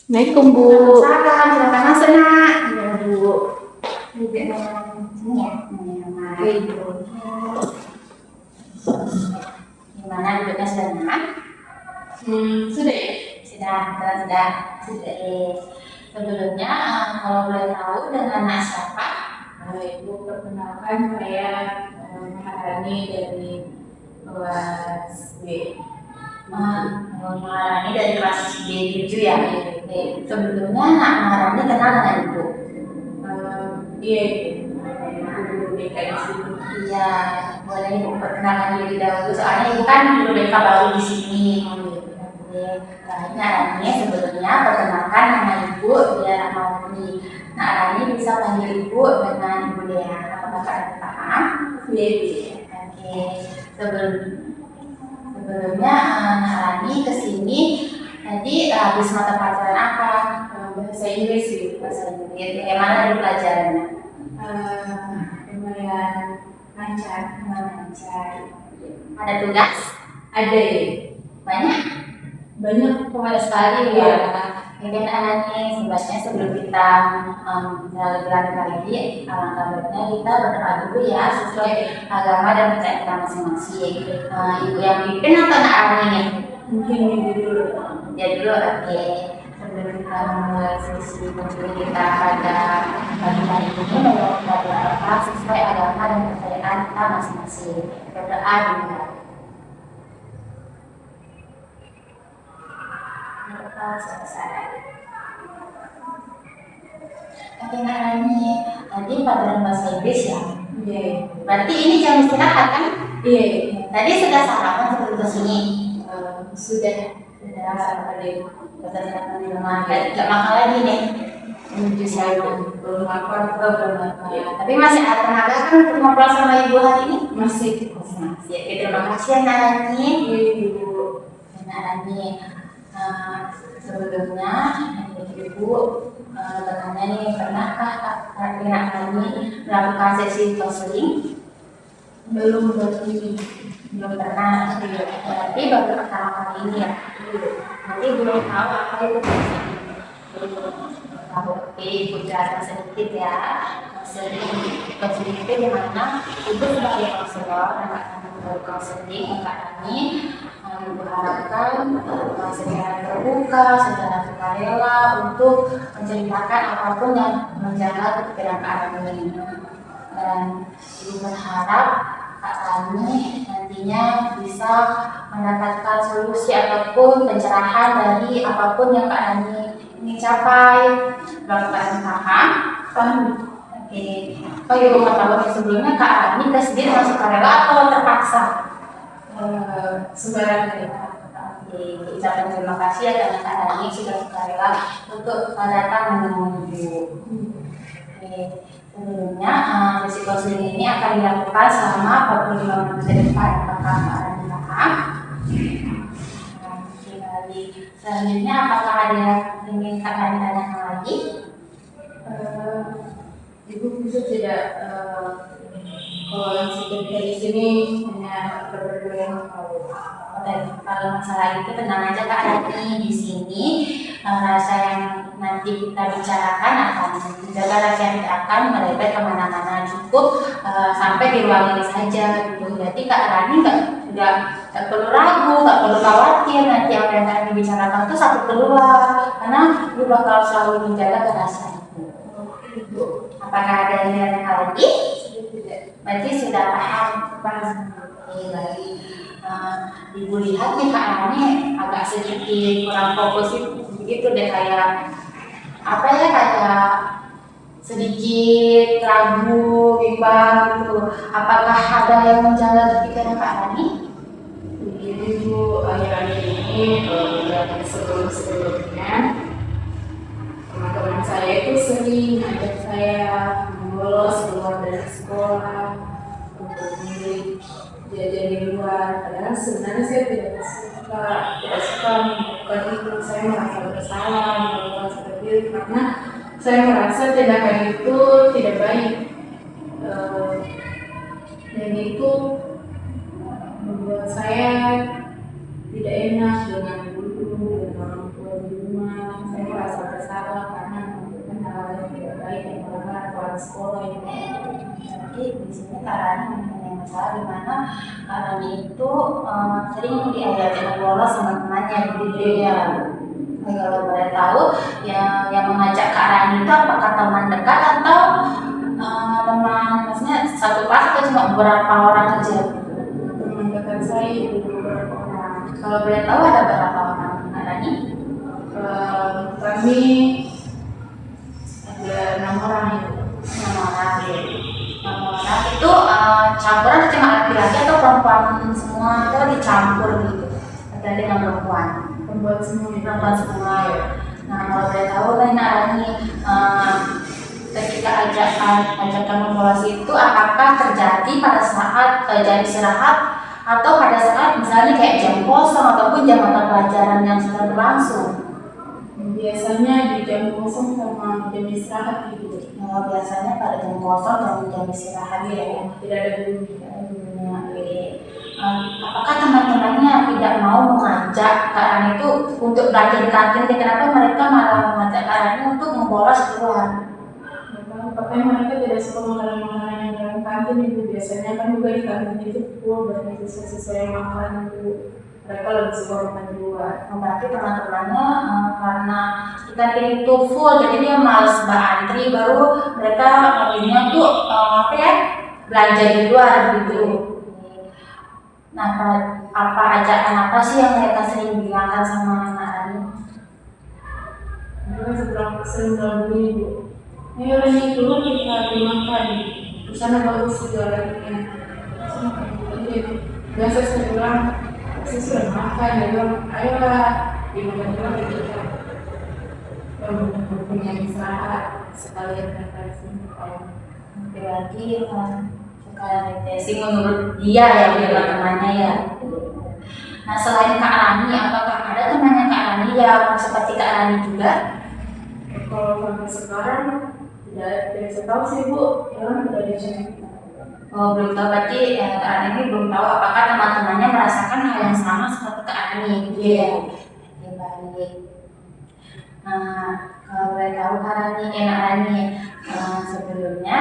Assalamualaikum Bu. Waalaikumsalam, silakan masuk nak. Ya Bu. Duduk sini ya. Ibu. Gimana duduknya sudah nak? Sudah ya? Sudah. Sebelumnya kalau boleh tahu dengan anak siapa? Ibu perkenalkan saya Maharani dari kelas B. Maharani dari kelas B7 ya. Sebelumnya anak Maharani kenal dengan ibu? Iya, guru BK di sini. Iya, boleh ibu perkenalkan diri dahulu. Soalnya ibu kan guru BK baru di sini. Baik, Nak Rani, sebelumnya perkenalkan nama ibu Dea Mauli. Nak Rani bisa panggil ibu dengan Ibu Dea. Apakah ada paham? Iya. Oke, sebelumnya Nak Rani kesini tadi habis mata pelajaran apa? Bahasa Inggris sih. Bahasa Inggris. Bagaimana dari pelajarannya? Lumayan lancar. Ada tugas? Ada ya? Banyak Banyak sekali ya. Mungkin anaknya sebenarnya sebelum kita lebih lanjut lagi, alangkah baiknya kita berdoa dulu ya sesuai agama dan percaya kita masing-masing. Ibu yang pimpin atau anak ini? Mungkin ibu dulu. Ya dulu, oke. Sebelum kita memulai sesi kunjungan kita pada pagi hari ini, kita berdoa sesuai agama dan percayaan kita masing-masing. Berdoa dulu. Selesai. Oke Nak Rani, tadi pelajaran bahasa Inggris ya? Iya. Berarti ini jam istirahat kan? Iya. Tadi sudah sarapan sebelum kesini? Sudah sarapan di rumah. Gak makan lagi nih? menuju saya belum makan. Tapi masih ada tenaga kan untuk ngobrol sama ibu hari ini? Masih. Ya, terima kasih ya Nak Rani. Ibu. Nak Rani, sebelumnya ibu bertanya nih, pernahkah Nak Rani melakukan sesi konseling? Belum ini. Belum pernah. Berarti baru pertama kali ini ya? Nanti belum tahu apa itu konseling. Tahu, oke, ibu jelaskan sedikit ya. Konseling itu dimana ibu sebagai konselor dan konseling Kak Rani mengharapkan secara terbuka, secara sukarela untuk menceritakan apapun yang menjaga kepikiran Kak Rani. Dan ibu berharap Kak Rani nantinya bisa mendapatkan solusi ataupun pencerahan dari apapun yang Kak Rani ingin capai. Kalau Kak Rani paham? Oke. Oh ibu mau tahu sebelumnya Kak Rani sendiri masuk sukarela atau terpaksa? Sembarangan ya. Ucapkan terima kasih ya karena Kak Rani sudah sukarela untuk datang menemui ibu. Sebelumnya sesi konseling ini akan dilakukan selama 45 menit ke depan. Apakah Kak Rani paham? Selanjutnya apakah ada yang ingin Kak Rani tanyakan lagi? Ibu bisa tidak kalau seperti di sini hanya berdua yang tahu. Kalau masalah itu tenang aja Kak Rani, di sini rasa yang nanti kita bicarakan akan menjaga rasa yang tidak akan melebar kemana-mana, cukup sampai di ruang ini saja gitu. Jadi Kak Rani nggak perlu ragu, nggak perlu khawatir nanti apa yang akan dibicarakan itu satu keluar, karena ibu bakal selalu menjaga kerasa itu. Apakah ada yang ditanyakan lagi? Berarti sudah paham. Baik. Ibu lihat nih Kak Rani agak sedikit kurang fokus begitu deh, kayak apa ya, kayak sedikit ragu, bimbang gitu. Apakah ada yang menjaga pikiran Kak Rani? Begini Bu, akhir-akhir ini sebelumnya teman-teman saya itu sering ngajak saya bolos keluar dari sekolah untuk beli jajan di luar. Padahal sebenarnya saya tidak suka melakukan itu. Saya merasa bersalah melakukan seperti itu karena saya merasa tindakan itu tidak baik, dan itu membuat saya tidak enak dengan guru dan orang tua di rumah. Saya merasa salah karena melakukan hal yang tidak baik yang melanggar aturan sekolah itu. Jadi di sini Kak Rani mempunyai masalah di mana Kak Rani itu sering diajak bolos sama temannya gitu ya. Kalau boleh tahu yang mengajak Kak Rani itu apakah teman dekat atau teman, maksudnya satu kelas atau cuma beberapa orang aja? Teman dekat saya itu beberapa orang. Kalau boleh tahu ada berapa orang Kak Rani? Kami ada 6 orang itu. 6 orang. 6 orang itu campuran cuma laki-laki atau perempuan semua atau dicampur gitu? Laki-laki dengan perempuan? Perempuan semua ya. Nah kalau boleh tahu kan Kak Rani, ketika ajakan membolos itu apakah terjadi pada saat jam istirahat atau pada saat misalnya kayak jam kosong ataupun jam mata pelajaran yang sedang berlangsung? Biasanya di jam kosong sama jam istirahat gitu. Biasanya pada jam kosong dan jam istirahat ya. Tidak ada gurunya. Apakah teman-temannya tidak mau mengajak Kak Rani itu untuk belajar di kantin? Kenapa mereka malah mengajak Kak Rani untuk membolos keluar? Makanya mereka tidak suka makanan-makanan yang dalam kantin itu. Biasanya kan juga di kantin itu full banyak siswa-siswa yang makan itu. Mereka lebih suka makan di luar. Berarti teman-temannya karena di kantin itu full, jadi dia malas berantri, baru mereka akhirnya tuh belanja di luar gitu. Nah, apa ajakan apa sih yang mereka sering bilangkan sama Kak Rani? Mereka sering beli Bu. Ayo Rani keluar kita dimakan. Di sana bagus jualannya. Biasa saya bilang, saya sudah makan. Dia bilang, ayolah dimakan keluar kita. Punya istirahat sekalian refreshing. Berarti sekalian refreshing menurut dia ya, biar temannya ya. Nah selain Kak Rani, apakah ada temannya Kak Rani yang seperti Kak Rani juga? Kalau sampai sekarang tidak saya tahu sih Bu, yang tidak dicek. Oh belum tahu, berarti Kak Rani belum tahu apakah teman-temannya merasakan hal yang sama seperti Kak Rani gitu ya. Oke baik. Nah kalau boleh tahu Kak Rani, sebelumnya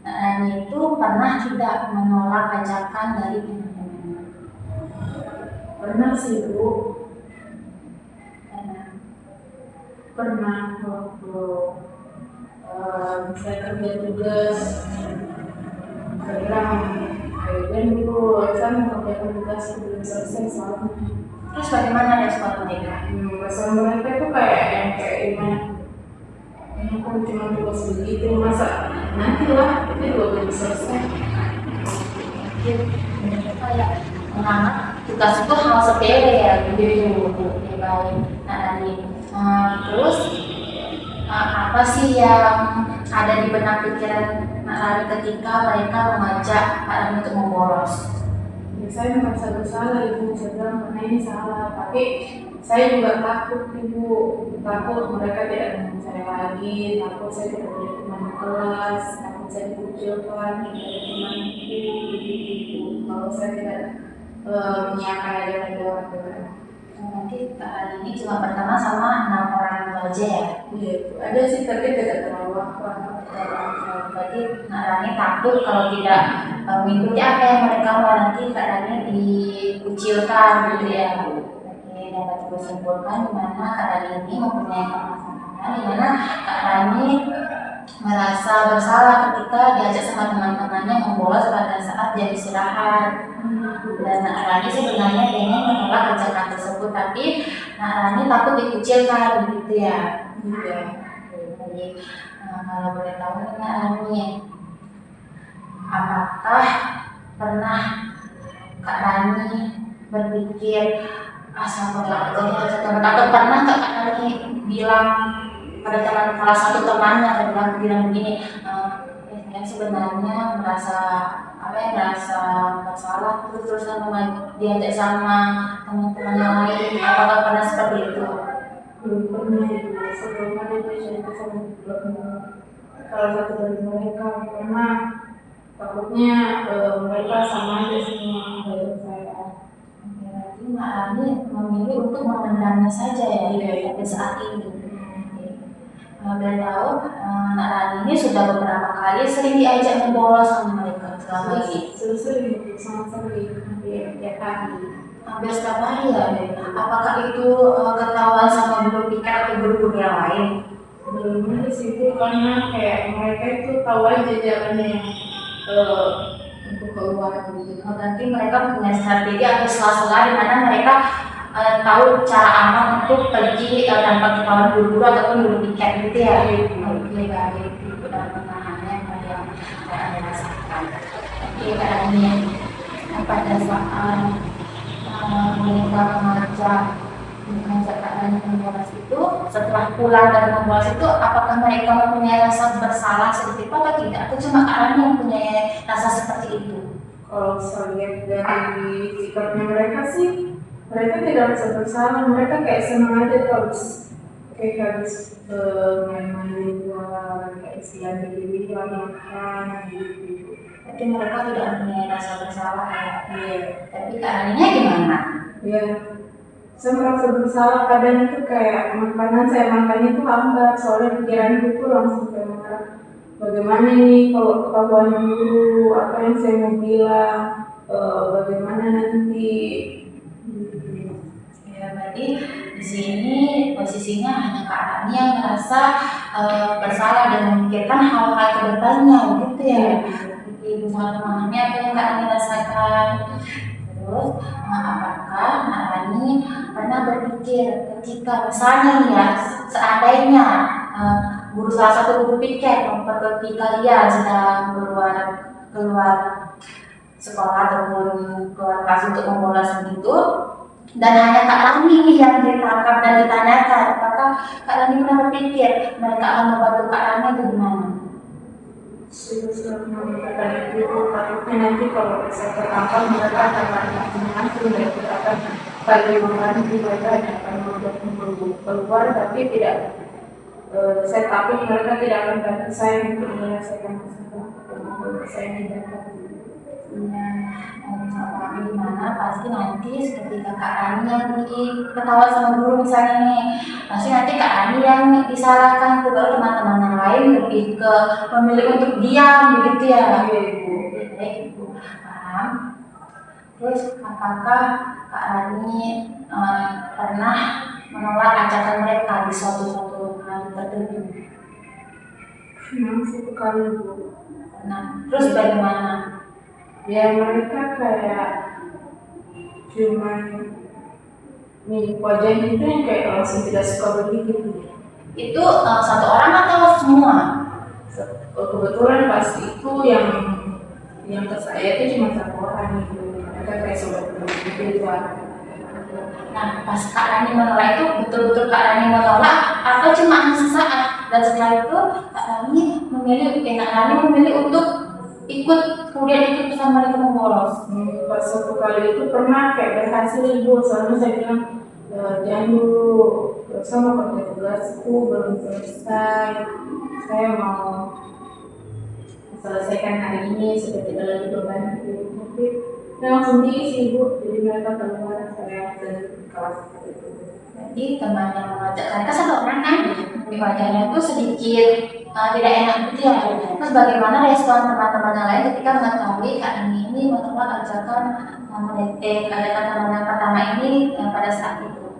Kak Rani itu pernah tidak menolak ajakan dari teman-temannya? Pernah sih Bu. Pernah waktu saya kerja tugas. Saya bilang, ayo kan dulu, saya mau kerjakan tugas sebelum selesai soalnya. Terus bagaimana respon mereka? Respon mereka itu kayak yang kayak gimana? Ini kan cuma tugas begitu, masa nanti lah, itu juga belum selesai. Kayak menganggap tugas itu hal sepele ya gitu. Baik. Nah tadi terus apa sih yang ada di benak pikiran Kak Rani ketika mereka mengajak Kak Rani untuk membolos? Saya merasa bersalah Ibu, saya bilang karena ini salah, tapi saya juga takut Ibu, takut mereka tidak mengenal saya lagi, takut saya tidak punya teman kelas, takut saya dikucilkan, tidak ada teman Ibu, kalau saya tidak menyiapkan ajaran doa. Nanti Kak Rani ini cuma berteman sama 6 orang itu aja ya? Iya, ada sih tapi tidak terlalu apa. Berarti Kak Rani takut kalau tidak mengikuti apa yang mereka mau, nanti Kak Rani dikucilkan gitu ya. Oke, dapat disimpulkan di mana Kak Rani ini mempunyai permasalahan di mana Kak Rani merasa bersalah ketika diajak sama teman-temannya membolos pada saat jam istirahat. Dan Kak Rani sebenarnya pengen menolak ajakan tersebut, tapi Kak Rani takut dikucilkan gitu ya. Iya. Jadi kalau boleh tahu nih Kak Rani, apakah pernah Kak Rani berpikir asal menolak ajakan, atau pernah Kak Rani bilang pada teman salah satu temannya atau bilang begini, yang sebenarnya merasa bersalah terus diajak sama teman-teman yang lain, apakah pernah seperti itu? Belum pernah Ibu, sebelumnya itu cerita sama salah satu dari mereka karena takutnya mereka sama aja semua dengan saya. Berarti Kak Rani memilih untuk memendamnya saja ya pada saat ini. Dari tahu, Nak Rani ini sudah beberapa kali sering diajak membolos sama mereka selama ini. Sering, sangat sering, hampir tiap hari. Hampir setiap hari ya. Apakah itu ketahuan sama guru piket atau guru-guru yang lain? Belum di situ karena kayak mereka itu tahu aja jalannya yang untuk keluar gitu. Berarti mereka punya strategi atau sela-sela di mana mereka tahu cara aman untuk pergi tanpa ketahuan guru-guru ataupun guru piket gitu ya. Oke, baik. Itu dalam pemahamannya yang Anda rasakan. Oke, Kak Ani, pada saat mereka mengajak Kak Ani membolos itu, setelah pulang dari membolos itu, apakah mereka mempunyai rasa bersalah sedikit atau tidak? Atau cuma Kak Ani yang punya rasa seperti itu? Kalau saya lihat dari sikapnya mereka sih, mereka tidak bisa bersalah, mereka kayak senang aja terus kayak habis main-main di luar, kayak siang di luar makan gitu. Tapi mereka tidak mempunyai rasa bersalah ya. Iya. Tapi keadaannya gimana? Iya. Saya merasa bersalah kadang itu kayak makanan saya makan itu lambat, soalnya pikiran itu langsung kayak marah. Bagaimana ini kalau ketahuan dulu apa yang saya mau bilang, bagaimana nanti. Ya, berarti di sini posisinya hanya Kak Rani yang merasa bersalah dan memikirkan hal-hal ke depannya gitu ya. Jadi Ibu sangat memahami apa yang Kak Rani rasakan. Terus, apakah Kak Rani pernah berpikir ketika misalnya nih ya, seandainya salah satu guru piket memperketi kalian sedang keluar sekolah ataupun keluar kelas untuk membolos begitu, dan hanya Kak Rani yang ditangkap dan ditanyakan, apakah Kak Rani pernah berpikir mereka akan membantu Kak Rani atau gimana? Sudah mengatakan itu takutnya nanti kalau saya tertangkap mereka akan langsung dan kita akan bagi membantu mereka akan membuat keluar, tapi tidak saya takut mereka tidak akan bantu saya untuk menyelesaikan masalah saya ini dapat. Gimana pasti nanti ketika Kak Rani yang ketawa sama guru misalnya nih, pasti nanti Kak Rani yang disalahkan, baru teman-teman yang lain lebih ke memilih untuk diam begitu ya. Baik Ibu paham. Terus apakah Kak Rani pernah menolak ajakan mereka di suatu hal tertentu? Satu kali Bu. Nah, terus bagaimana? Ya mereka kayak cuman milik wajahnya itu yang kayak langsung tidak suka begitu. Itu satu orang atau semua? Kebetulan pas itu yang ke saya itu cuma satu orang gitu. Mereka kayak sobat begitu. Nah, pas Kak Rani menolak itu betul-betul Kak Rani menolak atau cuma hanya sesaat? Dan setelah itu Kak Rani memilih untuk kemudian ikut bersama mereka membolos. Pas satu kali itu pernah kayak berhasil Ibu, soalnya saya bilang jangan dulu, sama kerja tugasku belum selesai, saya mau selesaikan hari ini supaya tidak lagi beban itu. Tapi saya langsung diisi Ibu, jadi mereka keluar saya dari kelas itu. Jadi teman yang mengajak mereka satu orang kan, wajahnya itu sedikit tidak enak gitu ya. Terus bagaimana respon teman-teman yang lain ketika mengetahui Kak Rani ini menolak ajakan ajakan teman yang pertama ini pada saat itu?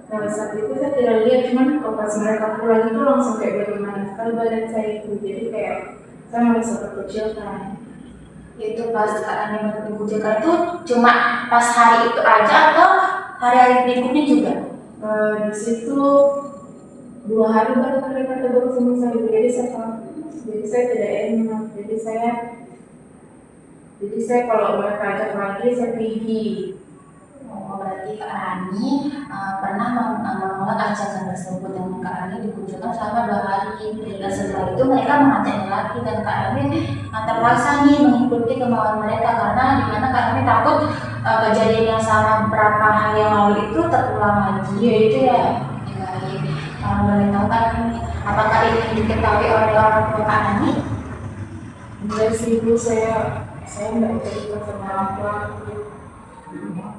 Pada saat itu saya tidak lihat, cuman pas mereka pulang itu langsung kayak bagaimana sekali badan saya itu, jadi kayak saya merasa terkecilkan. Itu pas Kak Rani mengucapkan itu cuma pas hari itu aja atau hari-hari berikutnya juga? Di situ 2 hari baru mereka tegur sama saya, jadi saya tidak enak, jadi saya kalau mereka ajak lagi saya pergi. Berarti Kak Rani pernah menolak ajakan tersebut dan Kak Rani dikunjungkan selama 2 hari. Dan setelah itu mereka mengajaknya lagi dan Kak Rani terpaksa nih mengikuti kemauan mereka karena dimana Kak Rani takut kejadian yang sama beberapa hari yang lalu itu terulang lagi. Itu ya. Baik. Boleh tahu Kak Rani, apakah ini diketahui oleh orang tua Kak Rani? Enggak sih Bu, saya nggak cerita sama apa.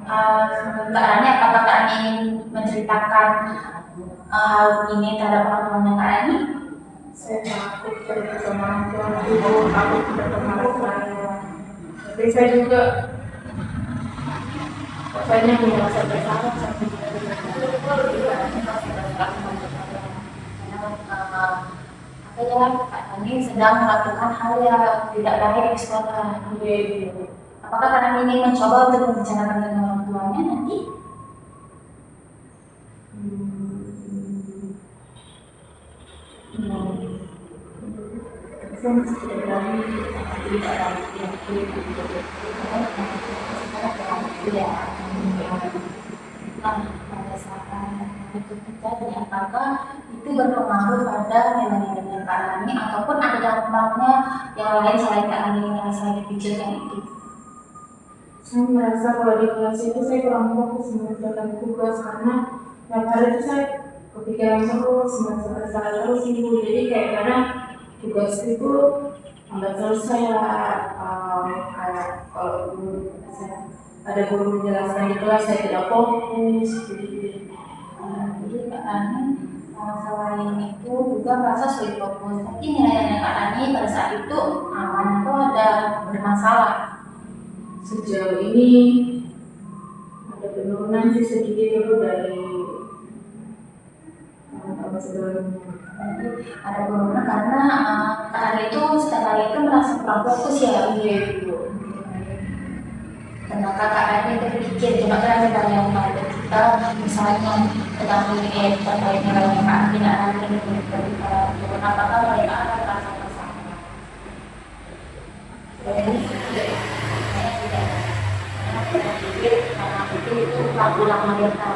Kak Rani, apakah Kak Rani ingin menceritakan hal ini terhadap orang tuanya Kak Rani? Saya takut pergi sama orang tua, takut bertemu saya. Tapi saya juga rasanya merasa bersalah sama apa ya, Kak Rani sedang melakukan hal yang tidak baik di sekolah. Apakah Kak Rani ingin mencoba untuk membicarakan dengan orang tuanya nanti? saya masih tidak berani tidak ada yang Ya. Nah, pada saat itu terjadi, apakah itu berpengaruh pada nilai-nilai Kak Rani ataupun ada dampaknya yang lain selain Kak Rani yang saya dipikirkan itu? Saya merasa kalau di kelas itu saya kurang fokus mengerjakan tugas karena yang hari itu saya kepikiran terus, merasa bersalah terus ibu. Jadi kayak kadang tugas itu nggak selesai lah. Kayak kalau guru ada guru menjelaskan di kelas saya tidak fokus. Jadi Kak Rani selain itu juga merasa sulit fokus. Tapi nilai-nilai Kak Rani pada saat itu aman atau ada bermasalah? Sejauh ini ada penurunan sih sedikit dulu dari apa sebelumnya. Ada penurunan karena Kak Rani itu setiap hari itu merasa kurang fokus ya. Gitu. Karena Kak Rani berpikir coba kita bayangkan kita misalnya tentang ini terkait nilai Kak Rani tidak ada turun, apakah mereka akan merasa bersalah? Jadi saya tidak berpikir karena itu ulang mereka.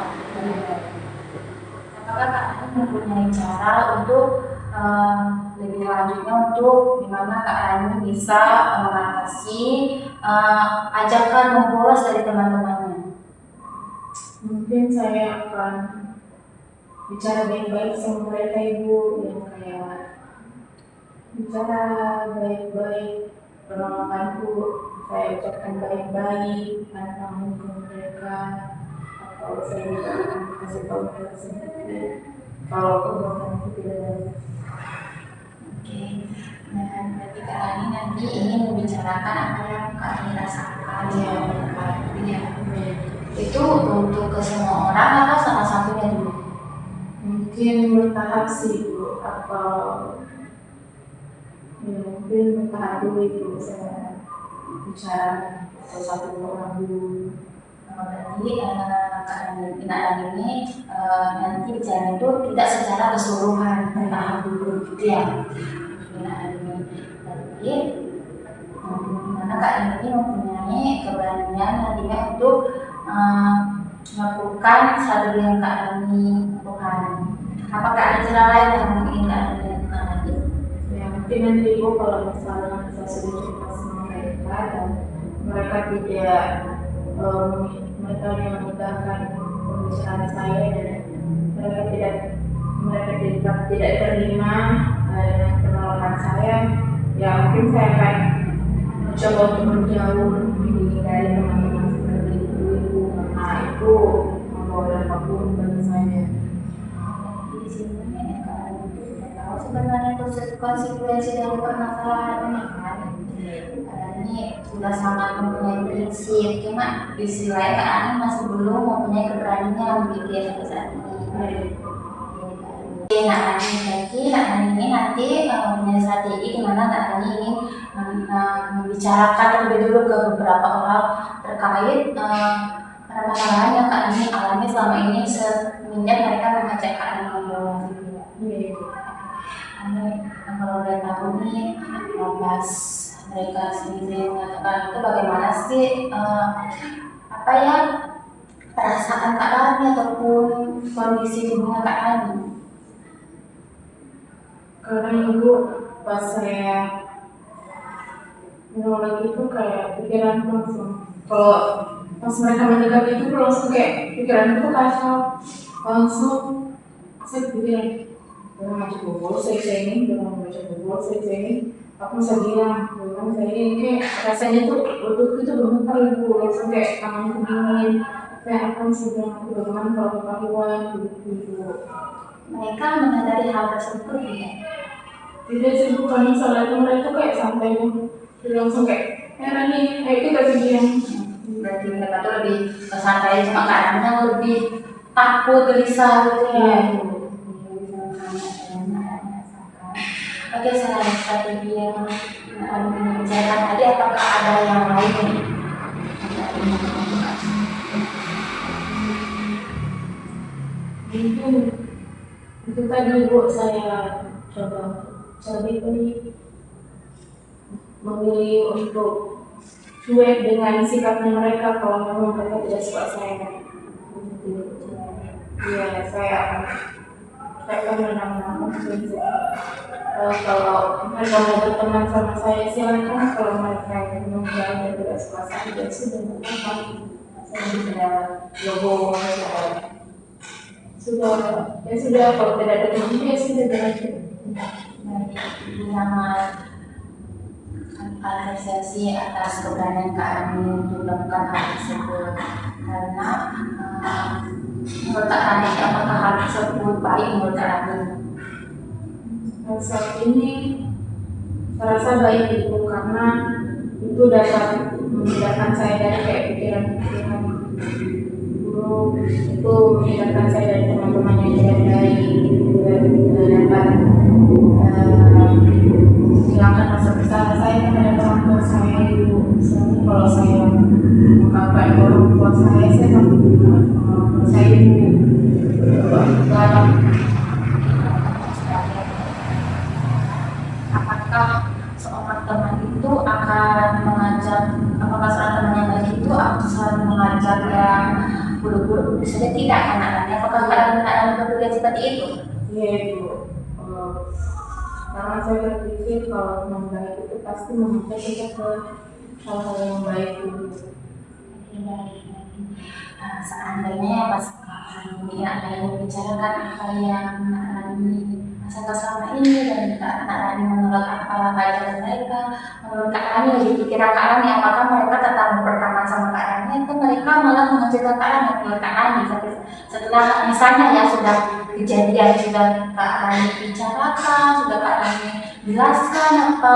Apakah Kak Rani mempunyai cara untuk lebih lanjutnya untuk dimana Kak Rani bisa mengatasi ajakan membolos dari teman-temannya? Mungkin saya akan bicara baik-baik sama mereka ibu, yang kayak bicara baik-baik, perlakuanku saya ucapkan baik-baik tentang mereka, atau saya juga akan kasih tahu mereka sedikit kalau perbuatanku tidak baik. Oke, nah berarti Kak Rani nanti ingin membicarakan apa yang Kak Rani rasakan ya. Itu untuk ke semua orang atau salah satunya dulu? Mungkin bertahap sih bu, atau ya, mungkin bertahap dulu ibu, saya bicara atau satu orang dulu. Berarti Kak Rani ini nanti bicara itu tidak secara keseluruhan, bertahap dulu gitu ya. Berarti dimana Kak Rani ini mempunyai keberanian nantinya untuk melakukan strategi yang Kak Rani lakukan. Apakah ada cara lain yang ingin Kak Rani lakukan lagi? Ya mungkin nanti ibu kalau misalnya saya sudah cerita sama mereka dan mereka tidak mereka yang mengundangkan pembicaraan saya dan mereka tidak terima dengan penolakan saya, ya mungkin saya akan mencoba untuk menjauh dari teman-teman seperti itu karena itu membawa dampak buruk bagi saya. Di sini Kak Rani itu tidak tahu sebenarnya konsekuensi dari permasalahan ini kan. Kak Rani sudah sangat mempunyai prinsip, cuma di sisi lain Kak Rani masih belum mempunyai keberanian begitu ya sampai saat ini. Kak Rani berarti Kak Rani ini nanti mempunyai strategi di mana Kak Rani ingin membicarakan terlebih dulu ke beberapa orang terkait permasalahan yang Kak Rani alami selama ini semenjak mereka mengajak Kak Rani ngobrol gitu ya. Kalau boleh tahu nih, pas mereka sendiri mengatakan itu bagaimana sih apa ya perasaan Kak Rani ataupun kondisi tubuhnya Kak Rani? Karena ibu pas saya menolak itu kayak pikiran langsung, kalau pas mereka mendekat itu langsung kayak pikiran itu kacau, langsung saya pikir dengan baca buku saya ini, dengan baca buku saya ini, aku bisa bilang dengan saya ini kayak rasanya tuh lututku itu gemetar ibu, langsung kayak tanganku dingin, saya akan segera dengan pengetahuan begitu. Mereka menyadari hal tersebut tidak? Tidak sih, bukan masalah itu, mereka kayak santai langsung kayak nih, ayo kita diam. Berarti mereka tuh lebih santai, cuma keadaannya lebih takut, gelisah gitu ya. Oke, selain strategi yang dibicarakan tadi, apakah ada yang lain? Mungkin itu tadi Bu, saya coba beri memilih untuk cuek dengan sikapnya mereka kalau memang mereka tidak suka saya. Iya, saya akan menang prinsip. Kalau mereka mau berteman sama saya silakan, kalau mereka memang dan tidak suka saya ya sudah apa, saya tidak logo sudah ya sudah, kalau tidak ada teman ya sudah berakhir. Sangat apresiasi atas keberanian Kak Rani untuk melakukan hal tersebut, karena menurut Kak Rani apakah hal tersebut baik menurut Kak Rani? Saat ini saya rasa baik itu karena itu dapat membedakan saya dari kayak pikiran-pikiran buruk, itu membedakan saya dari teman-teman yang tidak baik, dan dapat hilangkan rasa bersalah saya kepada orang tua saya dulu. Misalnya kalau saya mengungkapkan orang tua saya takut saya dulu dalam. Apakah seorang teman itu akan mengajak, apakah seorang teman yang baik itu akan mengajak yang buruk-buruk? Bisa tidak anak-anaknya, apakah anak-anak berpikir seperti itu? Iya Ibu, karena saya berpikir kalau yang baik itu pasti mengajak kita ke hal-hal yang baik dulu. Seandainya pas ini ada yang membicarakan apa yang Rani rasakan selama ini dan Kak Rani menolak apa ajaran mereka, menurut Kak Rani di pikiran Kak Rani apakah mereka tetap berteman sama Kak Rani atau mereka malah mengecilkan Kak Rani? Menurut Kak Rani setelah misalnya ya sudah kejadian, sudah Kak Rani bicarakan, sudah Kak Rani jelaskan apa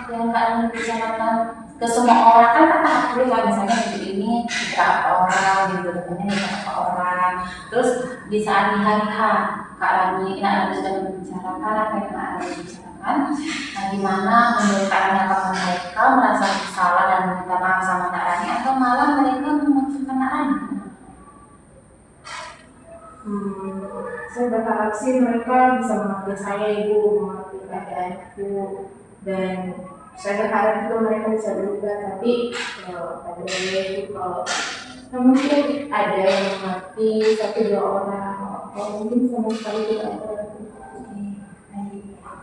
yang Kak Rani bicarakan ke semua orang, kan kita akui kalau misalnya hidup ini berapa orang, gitu temennya berapa orang, terus di saat di hari H Kak Rani sudah membicarakan apa yang Kak Rani bicarakan, nah gimana menurut Kak Rani, apakah mereka merasa bersalah dan meminta maaf sama Kak Rani atau malah mereka memaafkan Kak Rani? Saya berharap sih mereka bisa mengerti saya Ibu, mengerti keadaanku, dan saya berharap juga mereka bisa berubah. Tapi pada itu kalau mungkin ada yang mengerti satu dua orang, atau mungkin sama sekali tidak ada.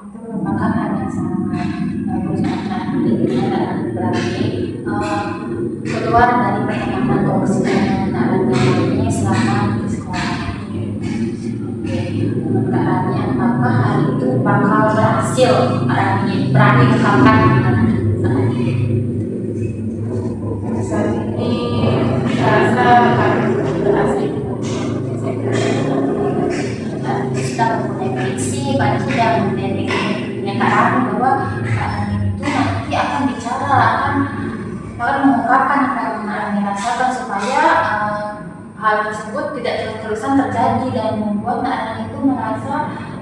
Itu merupakan hal yang sangat bagus karena kita berarti keluar dari pertemanan toksik yang Kak Rani ini selama di sekolah. Menurut Kak Rani apakah hal itu bakal berhasil? Kak Rani berani ungkapkan Saat ini saya rasa akan berhasil. Sudah mempunyai prediksi, sudah mempunyai prediksi Kak Rani bahwa Kak Rani itu nanti akan bicara, akan mengungkapkan apa yang Kak Rani rasakan supaya hal tersebut tidak terus-terusan terjadi dan membuat Kak Rani itu merasa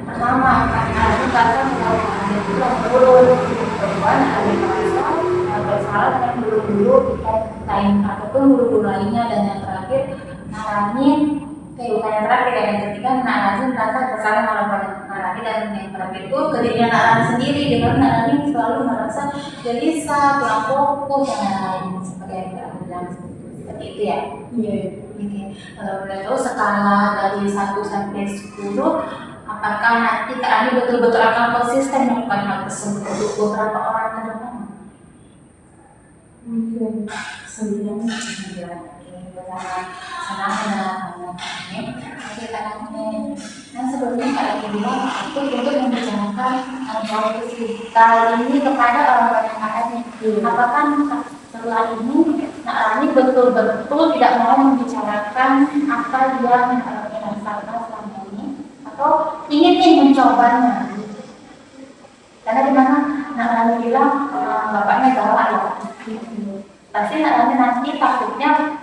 pertama Kak Rani merasa bahwa Kak Rani itu turun, kedua Kak Rani merasa bersalah dengan guru-guru lain ataupun guru-guru lainnya, dan yang terakhir Kak Rani bukan yang terakhir, yang ketiga Kak Rani merasa bersalah melakukan Kak Rani, dan yang terakhir itu kedirinya Kak Rani sendiri, dengan Kak Rani selalu merasa gelisah, kurang fokus dan lain-lain seperti yang Kak Rani bilang seperti itu ya. Iya. Oke. Kalau boleh tahu skala dari 1 sampai 10, apakah nanti Kak Rani betul-betul akan konsisten melakukan hal tersebut untuk beberapa orang ke depan? Mungkin 9. Sangat senang dengan Oke Kak Rani. Dan sebelumnya Kak Rani bilang aku untuk membicarakan kali ini kepada orang-orang yang Kak Rani. Apakah setelah ini Nak Rani betul-betul tidak mau membicarakan apa yang dirasakan selama ini atau ingin nih mencobanya. Karena di mana Nak Rani bilang bapaknya galak ya. Pasti Nak Rani nanti takutnya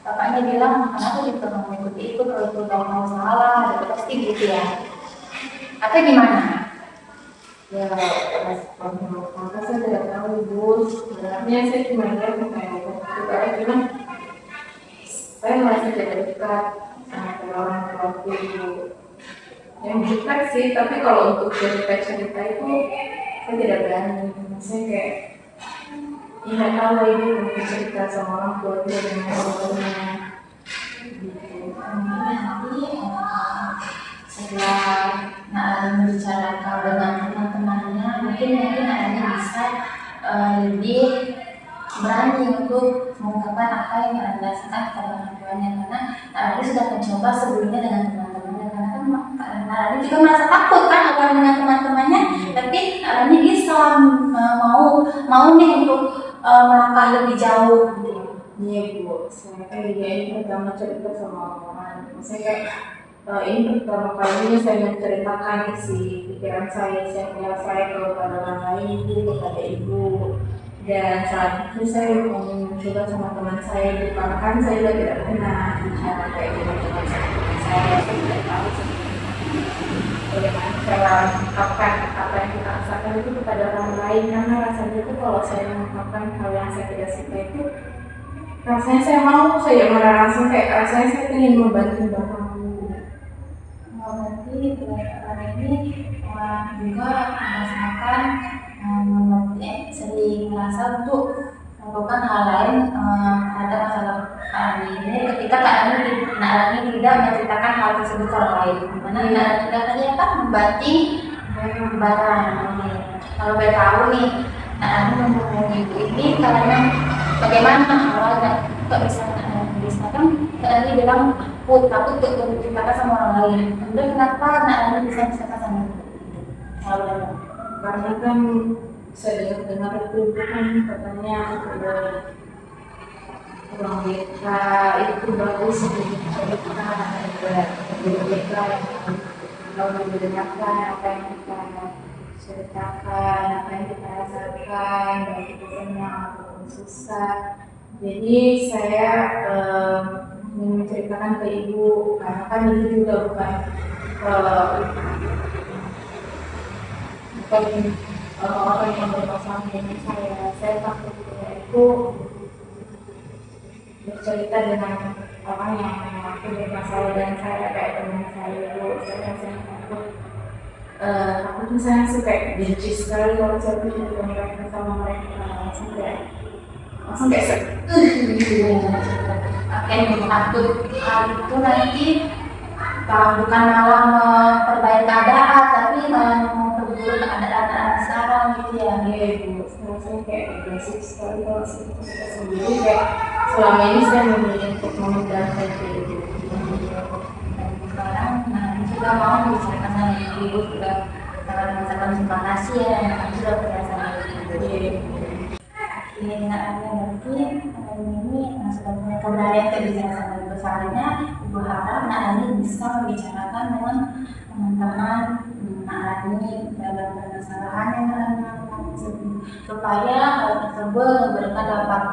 bapaknya bilang anakku juga mau mengikuti itu, kalau itu gak mau salah, pasti gitu ya. Atau gimana? Ya, maka saya tidak tahu ibu. Sebenarnya saya cuma lihat kayak supaya gimana. Saya masih tidak dekat sama orang tua ibu. Yang dekat sih, tapi kalau untuk cerita-cerita itu saya tidak berani. Saya kayak ingat tahu ibu mau cerita sama orang tua dia dengan orangnya. Nanti setelah Nak membicarakan dengan teman-temannya, mungkin Nak bisa lebih berani untuk mengungkapkan apa yang dirasakan kepada orang tuanya, karena Nak sudah mencoba sebelumnya dengan teman-temannya, karena kan Nak juga merasa takut kan awalnya dengan teman-temannya, tapi Nak bisa mau nih untuk melangkah lebih jauh gitu. Iya bu, saya kan juga ini pertama cerita sama orang. Saya kayak ini pertama kalinya saya menceritakan isi pikiran saya kepada orang lain ibu, kepada ibu. Dan saat itu saya mau mencoba sama teman saya ibu, karena kan saya juga tidak pernah bicara kayak gitu dengan saya tidak tahu bagaimana cara mengungkapkan apa yang kita rasakan itu kepada orang lain, karena rasanya itu kalau saya mengungkapkan hal yang saya tidak suka itu rasanya saya marah langsung, kayak rasanya saya ingin membantu bapakmu. Berarti orang ini juga merasakan sering merasa untuk melakukan hal lain ada masalah ini ketika Nak Rani tidak menceritakan hal tersebut ke orang lain. Dimana Nak Rani apa membanting barang. Kalau boleh tahu nih, Nak Rani menghubungi ibu ini karena bagaimana awalnya kok bisa kan Nak Rani bilang takut untuk menceritakan sama orang lain. Kemudian kenapa Nak Rani bisa menceritakan sama ibu? Karena kan saya dengar itu kan katanya ruang BK itu bagus untuk cerita BK yang mendengarkan apa yang kita ceritakan, apa yang kita rasakan, baik itu senang ataupun susah. Jadi saya menceritakan ke ibu, karena kan ibu juga bukan orang yang berpasangan dengan saya takut itu bercerita dengan orang yang aku bermasalah dengan saya kayak teman saya itu, saya rasanya takut. Aku tuh saya suka benci sekali kalau saya bercerita mereka sama mereka, langsung kayak gitu. Akan takut hal itu nanti bukan malah memperbaiki keadaan, tapi malah memperburuk keadaan sekarang gitu ya. Iya ibu, saya kayak agresif sekali kalau saya sendiri, kayak selama ini saya memilih untuk memudahkan ibu. Sekarang juga mau membicarakan sama ibu juga karena merasakan terima kasih ya, dan sudah biasa sama ibu. Ini Nak berarti ini sudah punya keberanian untuk bicara sama ibu. Soalnya ibu harap Nak Rani bisa membicarakan dengan teman-teman Nak Rani dalam permasalahan yang Rani supaya hal tersebut memberikan dampak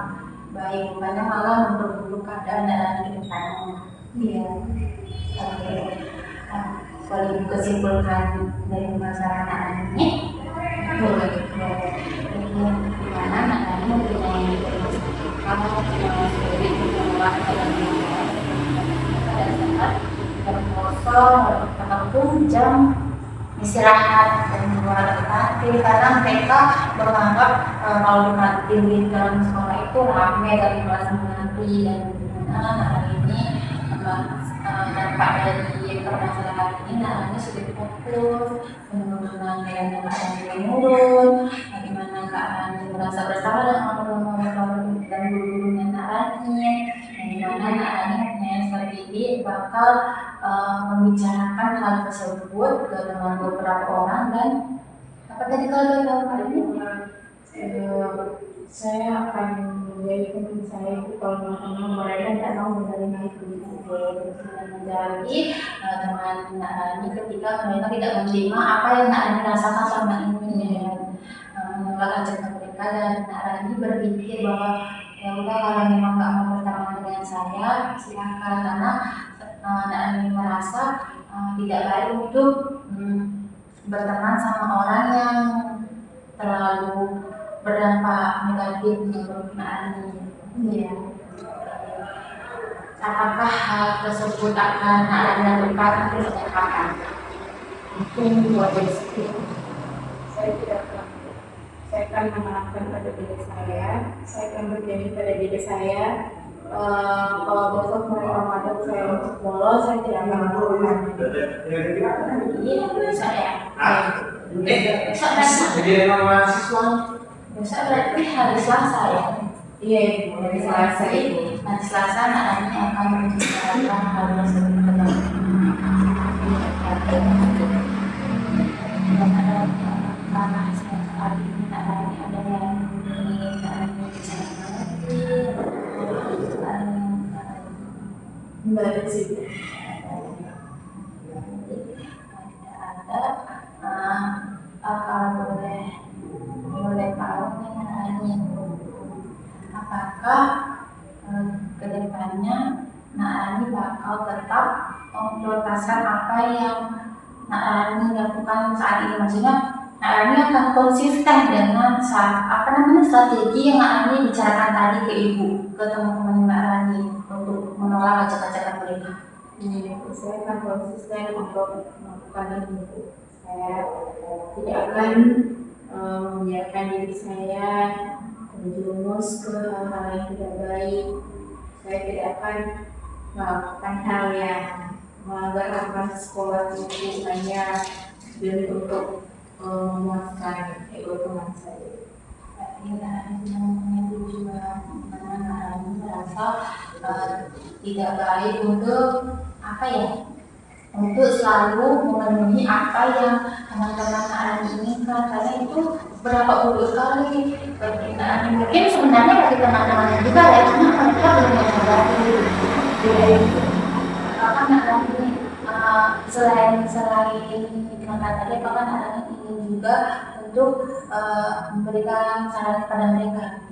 baik, bukannya malah memperburuk keadaan Nak Rani ke depannya. Iya. Oke. Kalau ibu kesimpulkan dari masalah Nak Rani, dimana Nak Rani mempunyai dari menolak pada saat berkosong ataupun jam istirahat dan keluar kantin, karena mereka menganggap kalau di kantin di dalam sekolah itu ramai dari kelas mengantri, dan dimana hari ini dampak dari permasalahan ini Nak sudah fokus penurunan daya tahan menurun, bagaimana keadaan merasa bersalah dengan orang-orang dan guru-gurunya Nak Rani, dan dimana Nak Rani seperti ini bakal membicarakan hal tersebut dengan beberapa orang. Dan apa tadi kalau hari ini saya akan Jadi teman saya itu kalau memang mereka tidak mau menerima itu. Menjadi teman Nak Rani ketika mereka tidak menerima apa yang Nak Rani rasakan selama ini ya, menolak ajakan mereka, dan Nak Rani berpikir bahwa ya udah kalau memang nggak mau berteman dengan saya silakan, karena Nak Rani merasa tidak baik untuk berteman sama orang yang terlalu berdampak negatif menurut Nak Rani. Ya. Apakah hal tersebut akan ada luka sejak kapan? Mungkin buat besok saya tidak akan, saya akan mengenalkan pada diri saya akan berjanji pada diri saya, kalau besok mereka mengajak saya untuk bolos, saya tidak akan melakukan. Iya, bisa ya. Besok berarti hari Selasa ya. Iya, hari Selasa itu. Hari Selasa Nak Rani akan membicarakan hal tersebut kembali. Karena saat ini Nak Rani ada yang ingin Nak Rani bicarakan lagi. Enggak ada sih. Kalau boleh tahu nih Nak Rani, apakah kedepannya Nak Rani bakal tetap memprioritaskan apa yang Nak Rani lakukan saat ini? Maksudnya Nak Rani akan konsisten dengan strategi yang Nak Rani bicarakan tadi ke ibu, ke teman-teman Nak Rani untuk menolak ajakan-ajakan mereka. Saya akan konsisten untuk melakukan itu. Saya tidak akan membiarkan diri saya terjerumus ke hal-hal yang tidak baik. Saya tidak akan melakukan hal yang melanggar sekolah itu hanya demi untuk memuaskan ego teman saya. Yang juga mana merasa tidak baik untuk untuk selalu memenuhi apa yang teman-teman Nak Rani inginkan, karena itu berapa puluh kali mungkin sebenarnya bagi teman-temannya juga ya, karena mereka belum menyadari bahkan Nak Rani selain dikatakan tadi, bahkan Nak Rani ingin juga untuk memberikan saran kepada mereka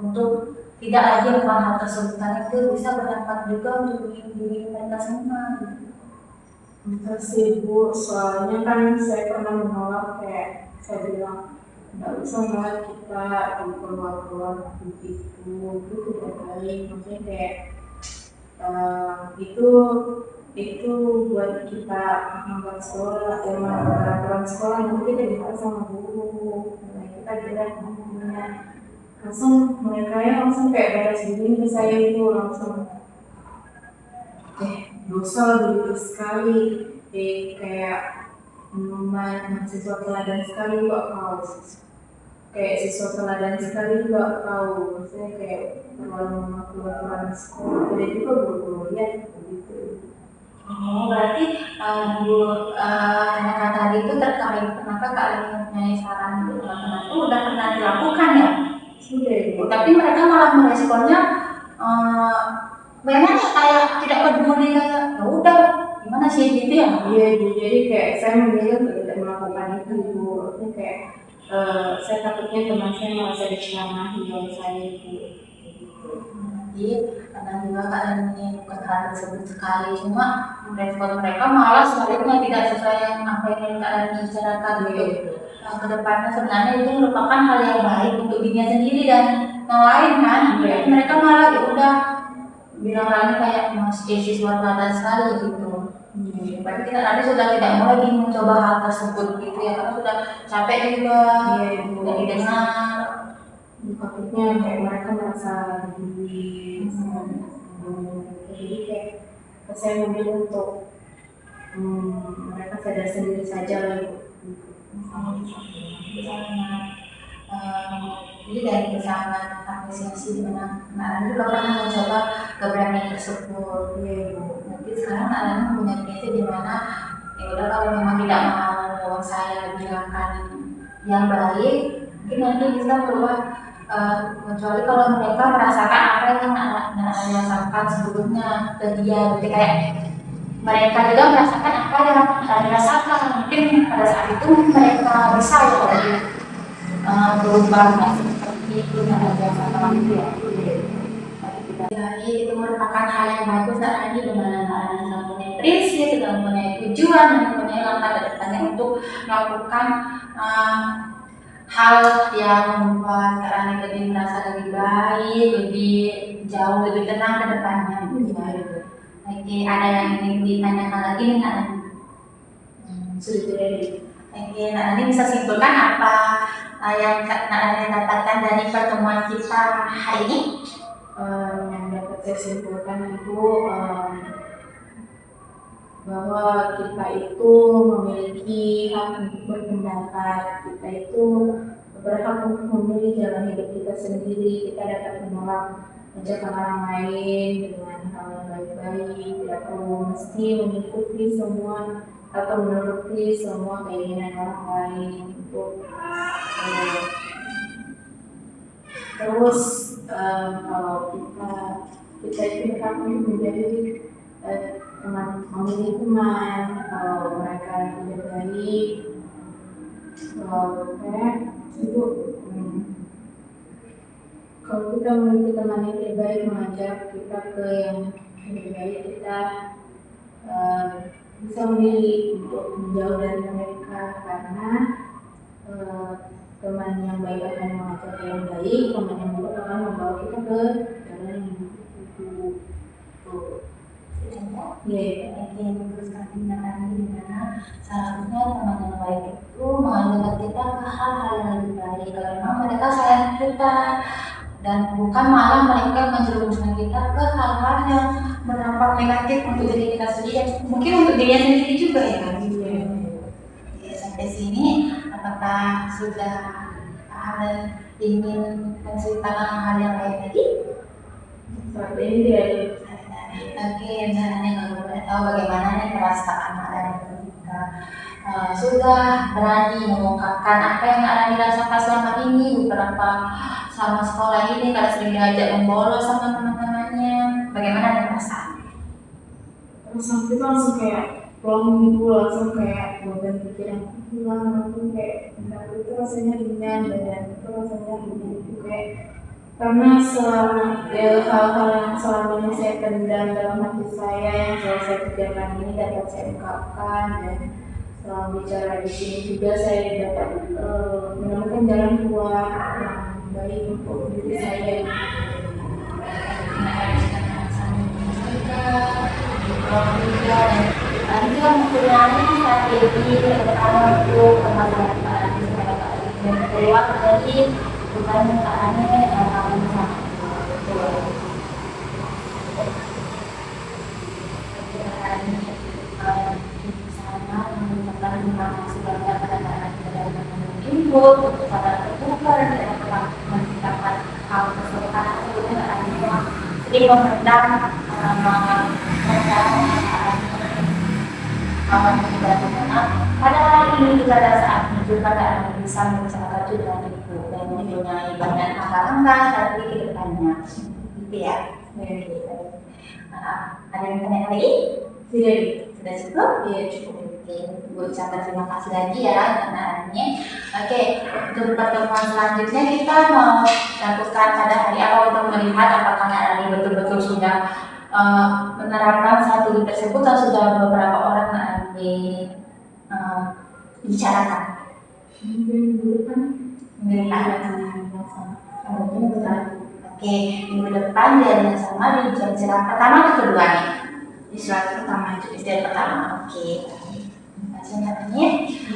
untuk tidak lagi melakukan hal tersebut, karena itu bisa berdampak juga untuk diri mereka semua. Terus ibu, soalnya kan saya pernah menolak, kayak saya bilang nggak usah lah kita keluar begitu, itu tidak baik. Maksudnya kayak itu buat kita membuat sekolah, peraturan sekolah nanti kita dibahas sama guru, nah kita tidak ngomongnya langsung, mereka ya langsung kayak beres begini, saya itu langsung dosa begitu sekali, kayak mahasiswa teladan sekali juga kau, kayak siswa teladan sekali juga kau, maksudnya kayak terlalu mematuhi aturan sekolah, jadi juga guru lihat begitu. Oh, berarti kata tadi itu terkait kenapa kalian mempunyai saran untuk teman-teman itu udah pernah dilakukan ya? Sudah. Tapi mereka malah meresponnya memang kayak tidak peduli, kayak ya udah gimana sih gitu ya? Iya, jadi kayak saya memilih untuk tidak melakukan itu, ibu. Artinya kayak saya takutnya teman saya merasa diceramahi oleh saya itu. Jadi karena juga kalian menyebutkan hal tersebut sekali, cuma respon mereka malah sebaliknya tidak sesuai yang apa yang kalian bicarakan gitu. Kedepannya sebenarnya itu merupakan hal yang baik untuk dirinya sendiri dan yang lain kan. Mereka malah ya udah bilang lagi kayak masih siswa teladan sekali gitu. Berarti Rani sudah tidak mau lagi mencoba hal tersebut gitu ya, karena sudah capek juga, tidak didengar. Takutnya kayak mereka merasa diri, jadi kayak saya memilih untuk mereka sadar sendiri saja lah. Jadi dari kesamaan apresiasi dimana Rani juga pernah mencoba keberanian tersebut. Nanti sekarang Rani mempunyai prinsip dimana ya udah kalau memang tidak mau saya bilangkan yang baik, mungkin nanti bisa berubah kecuali kalau mereka merasakan apa yang Nani rasakan sebelumnya ke dia, gitu kayak mereka juga merasakan apa yang Nani rasakan. Mungkin pada saat itu mereka bisa ya berubah seperti itu Nani rasakan gitu ya. Jadi itu merupakan hal yang bagus Nani, di mana Nani sudah punya prinsip, sudah punya tujuan, dan punya langkah ke depannya untuk melakukan hal yang membuat Nani lebih merasa lebih baik, lebih jauh, lebih tenang ke depannya. Oke, ada yang ingin ditanyakan lagi nih Nani? Sudah. Oke, Nani bisa simpulkan apa yang Nani dapatkan dari pertemuan kita hari ini? Yang dapat saya simpulkan itu bahwa kita itu memiliki hak untuk berpendapat, kita itu berhak untuk memilih jalan hidup kita sendiri. Kita dapat menolak ajakan orang lain dengan hal yang baik-baik, tidak perlu mesti mengikuti semua atau menuruti semua keinginan orang lain. Terus kalau kita itu berhak untuk menjadi memilih teman, kalau mereka tidak baik, kalau kita memiliki teman yang tidak baik, mengajak kita ke yang lebih baik, kita bisa memilih untuk menjauh dari mereka, karena teman yang baik akan mengajak ke yang baik, teman yang buruk akan membawa kita ke jalan yang buruk. Yang terus kami di mana seharusnya teman yang baik itu mengajak kita ke hal-hal yang lebih baik. Kalau memang mereka sayang kita, dan bukan malah mereka menjerumuskan kita ke hal-hal yang berdampak negatif untuk diri kita sendiri, mungkin untuk dirinya sendiri juga ya. Sampai sini apakah sudah ada ingin menceritakan hal yang lain lagi? Saat ini tidak ada. Oke, Nani kalau boleh tahu bagaimana nih perasaan Nani ketika sudah berani mengungkapkan apa yang Nani rasakan selama ini, beberapa sama sekolah ini kalau sering diajak membolos sama teman-temannya, bagaimana nih perasaan? Perasaan itu langsung kayak plong gitu, langsung kayak beban pikiran hilang, langsung kayak benar itu rasanya ringan, badan itu rasanya ringan itu kayak, karena selama hal-hal yang selama ini saya pendam dalam hati saya, yang selalu saya pikirkan ini dapat saya ungkapkan, dan selama bicara di sini juga saya dapat menemukan jalan keluar yang baik untuk diri saya. Nanti juga mempunyai strategi ke depan untuk pemasaran dan keluar dari bukan caranya akan sama. Sama menggunakan informasi banyak pada input untuk cara tertukar dan menciptakan hal kesulitan sebetulnya ada sering memendam awan tidak benar. Pada hari ini juga ada saatnya juga Anda bisa membicarakan tujuan itu dan mempunyai banyak angka-angka strategi ke depannya, gitu ya. Ada yang tanya lagi? Sudah cukup? Iya cukup. Oke, Bu ucapkan terima kasih lagi ya karena Oke, untuk pertemuan selanjutnya kita mau lakukan pada hari apa untuk melihat apakah Nani betul-betul sudah menerapkan strategi tersebut dan sudah beberapa orang Nani bicarakan. Oke, minggu depan di hari yang sama di jam istirahat pertama atau kedua nih? Istirahat pertama. Oke.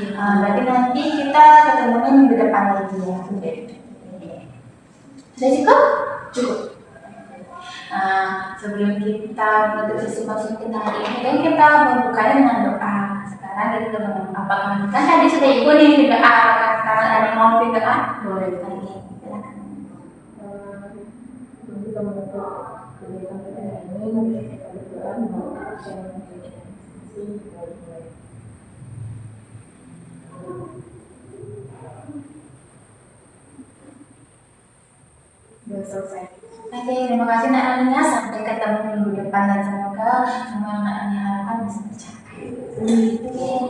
Berarti nanti kita ketemunya minggu depan lagi ya. Sudah cukup? Cukup. Sebelum kita menutup sesi konsultasi hari ini, dan kita membukanya dengan doa. Sekarang kita apakah kan tadi sudah ibu nih doa, karena ada mau doa? Boleh. Kita menutup kegiatan kita ini, kita berdoa memohon udah selesai. Oke, terima kasih Nak Ania. Sampai ketemu minggu depan dan semoga semua yang Nak Ania harapkan bisa tercapai. Oke.